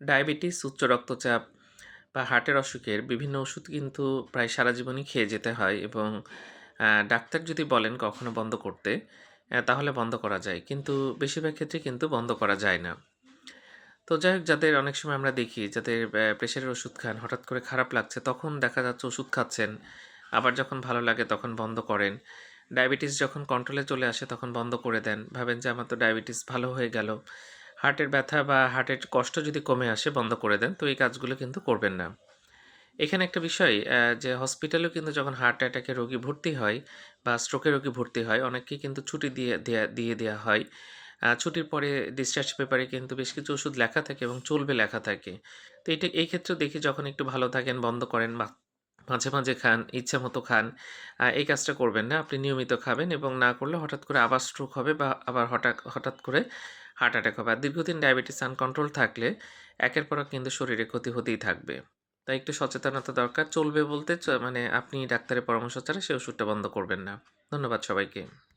Diabetes, উচ্চ রক্তচাপ বা হার্টের অসুখের বিভিন্ন ওষুধ কিন্তু প্রায় সারা জীবনই খেয়ে যেতে হয় এবং ডাক্তার যদি বলেন কখনো বন্ধ করতে, তাহলে বন্ধ করা যায়। কিন্তু বেশিরভাগ ক্ষেত্রে কিন্তু বন্ধ করা যায় না। তো যাই হোক, যাদের অনেক সময় আমরা দেখি যাদের প্রেশারের ওষুধ খান, হঠাৎ করে খারাপ লাগছে, তখন দেখা যাচ্ছে ওষুধ খাচ্ছেন। আবার যখন ভালো লাগে তখন বন্ধ করেন। ডায়াবেটিস যখন কন্ট্রোলে চলে আসে তখন বন্ধ করে দেন। ভাবেন যে আমার তো ডায়াবেটিস ভালো হয়ে গেল। হার্টের ব্যথা বা হার্টের কষ্ট যদি কমে আসে বন্ধ করে দেন। তো এই কাজগুলো কিন্তু করবেন না। এখানে একটা বিষয় যে হসপিটালেও কিন্তু যখন হার্ট অ্যাটাকে রোগী ভর্তি হয় বা স্ট্রোকে রোগী ভর্তি হয়, অনেককেই কিন্তু ছুটি দিয়ে দেয়া হয়। ছুটির পরে ডিসচার্জ পেপারে কিন্তু বেশ কিছু ওষুধ লেখা থাকে এবং চলবে লেখা থাকে। তো এই ক্ষেত্রেও দেখি যখন একটু ভালো থাকেন বন্ধ করেন, মাঝে, মাঝে খান, ইচ্ছামতো খান। এই কাজটা করবেন না। আপনি নিয়মিত খাবেন এবং না করলে হঠাৎ করে আবার স্ট্রোক হবে বা আবার হঠাৎ করে হার্ট অ্যাটাক হবে। আর দীর্ঘদিন ডায়াবেটিস আনকন্ট্রোল থাকলে একের পর এক কিন্তু শরীরে ক্ষতি হতেই থাকবে। তাই একটু সচেতনতা দরকার। চলবে বলতে মানে আপনি ডাক্তারের পরামর্শ ছাড়া সেই ওষুধটা বন্ধ করবেন না। ধন্যবাদ সবাইকে।